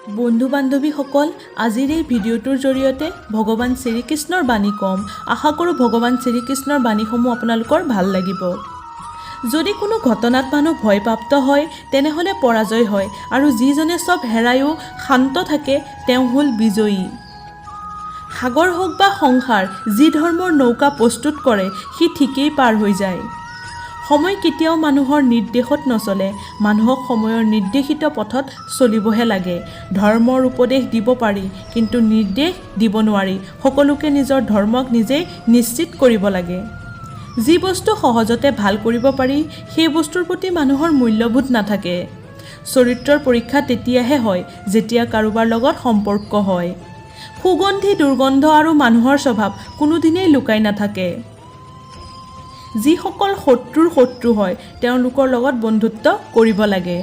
বন্ধু বান্ধৱীসকল, আজিৰ এই ভিডিঅ'টোৰ জৰিয়তে ভগৱান শ্ৰীকৃষ্ণৰ বাণী কম। আশা কৰোঁ ভগৱান শ্ৰীকৃষ্ণৰ বাণীসমূহ আপোনালোকৰ ভাল লাগিব। যদি কোনো ঘটনাত মানুহ ভয়প্ৰাপ্ত হয় তেনেহ'লে পৰাজয় হয়, আৰু যিজনে চব হেৰায়ো শান্ত থাকে তেওঁ হ'ল বিজয়ী। সাগৰ হওক বা সংসাৰ, যি ধৰ্মৰ নৌকা প্ৰস্তুত কৰে সি ঠিকেই পাৰ হৈ যায়। সময় কেতিয়াও মানুহৰ নিৰ্দেশত নচলে, মানুহক সময়ৰ নিৰ্দেশিত পথত চলিবহে লাগে। ধৰ্মৰ উপদেশ দিব পাৰি, কিন্তু নিৰ্দেশ দিব নোৱাৰি। সকলোকে নিজৰ ধৰ্মক নিজেই নিশ্চিত কৰিব লাগে। যি বস্তু সহজতে ভাল কৰিব পাৰি সেই বস্তুৰ প্ৰতি মানুহৰ মূল্যবোধ নাথাকে। চৰিত্ৰৰ পৰীক্ষা তেতিয়াহে হয় যেতিয়া কাৰোবাৰ লগত সম্পৰ্ক হয়। সুগন্ধি, দুৰ্গন্ধ আৰু মানুহৰ স্বভাৱ কোনোদিনেই লুকাই নাথাকে। যিসকল শত্ৰুৰ শত্ৰু হয় তেওঁলোকৰ লগত বন্ধুত্ব কৰিব লাগে।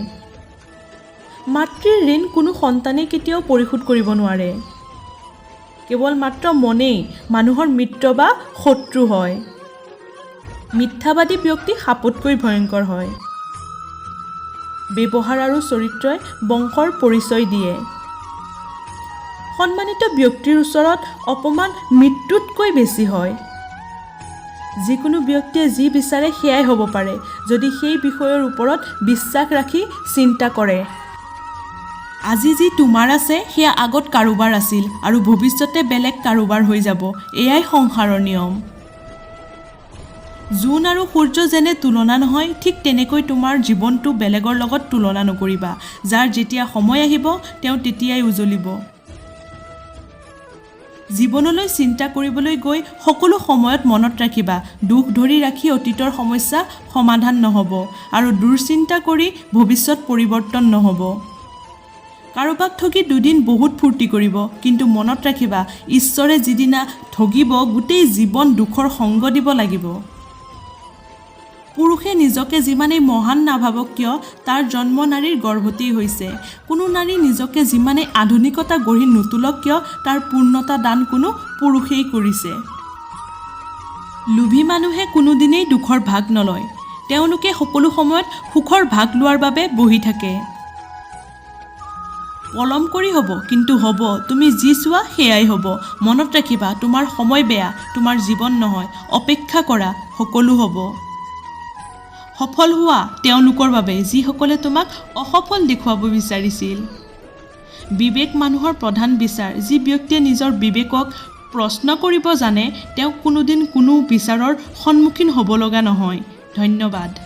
মাতৃৰ ঋণ কোনো সন্তানে কেতিয়াও পৰিশোধ কৰিব নোৱাৰে। কেৱল মাত্ৰ মনেই মানুহৰ মিত্ৰ বা শত্ৰু হয়। মিথ্যাবাদী ব্যক্তি সাপতকৈ ভয়ংকৰ হয়। ব্যৱহাৰ আৰু চৰিত্ৰই বংশৰ পৰিচয় দিয়ে। সন্মানিত ব্যক্তিৰ ওচৰত অপমান মৃত্যুতকৈ বেছি হয়। যিকোনো ব্যক্তিয়ে যি বিচাৰে সেয়াই হ'ব পাৰে, যদি সেই বিষয়ৰ ওপৰত বিশ্বাস ৰাখি চিন্তা কৰে। আজি যি তোমাৰ আছে সেয়া আগত কাৰোবাৰ আছিল আৰু ভৱিষ্যতে বেলেগ কাৰোবাৰ হৈ যাব। এয়াই সংসাৰৰ নিয়ম। জোন আৰু সূৰ্য যেনে তুলনা নহয়, ঠিক তেনেকৈ তোমাৰ জীৱনটো বেলেগৰ লগত তুলনা নকৰিবা। যাৰ যেতিয়া সময় আহিব তেওঁ তেতিয়াই উজ্বলিব। জীৱনলৈ চিন্তা কৰিবলৈ গৈ সকলো সময়ত মনত ৰাখিবা, দুখ ধৰি ৰাখি অতীতৰ সমস্যা সমাধান নহ'ব, আৰু দুশ্চিন্তা কৰি ভৱিষ্যত পৰিৱৰ্তন নহ'ব। কাৰোবাক ঠগি দুদিন বহুত ফূৰ্তি কৰিব, কিন্তু মনত ৰাখিবা ঈশ্বৰে যিদিনা ঠগিব গোটেই জীৱন দুখৰ সংগ দিব লাগিব। পুৰুষে নিজকে যিমানেই মহান নাভাবক কিয় তাৰ জন্ম নাৰীৰ গৰ্ভতেই হৈছে। কোনো নাৰী নিজকে যিমানেই আধুনিকতা গঢ়ি নুতুলক কিয় তাৰ পূৰ্ণতা দান কোনো পুৰুষেই কৰিছে। লোভী মানুহে কোনোদিনেই দুখৰ ভাগ নলয়। তেওঁলোকে সকলো সময়ত সুখৰ ভাগ লোৱাৰ বাবে বহি থাকে। পলম কৰি হ'ব, কিন্তু হ'ব। তুমি যি চোৱা সেয়াই হ'ব। মনত ৰাখিবা তোমাৰ সময় বেয়া, তোমাৰ জীৱন নহয়। অপেক্ষা কৰা, সকলো হ'ব। সফল হোৱা তেওঁলোকৰ বাবে যিসকলে তোমাক অসফল দেখুৱাব বিচাৰিছিল। বিবেক মানুহৰ প্ৰধান বিচাৰ। যি ব্যক্তিয়ে নিজৰ বিবেকক প্ৰশ্ন কৰিব জানে তেওঁক কোনোদিন কোনো বিচাৰৰ সন্মুখীন হ'ব লগা নহয়। ধন্যবাদ।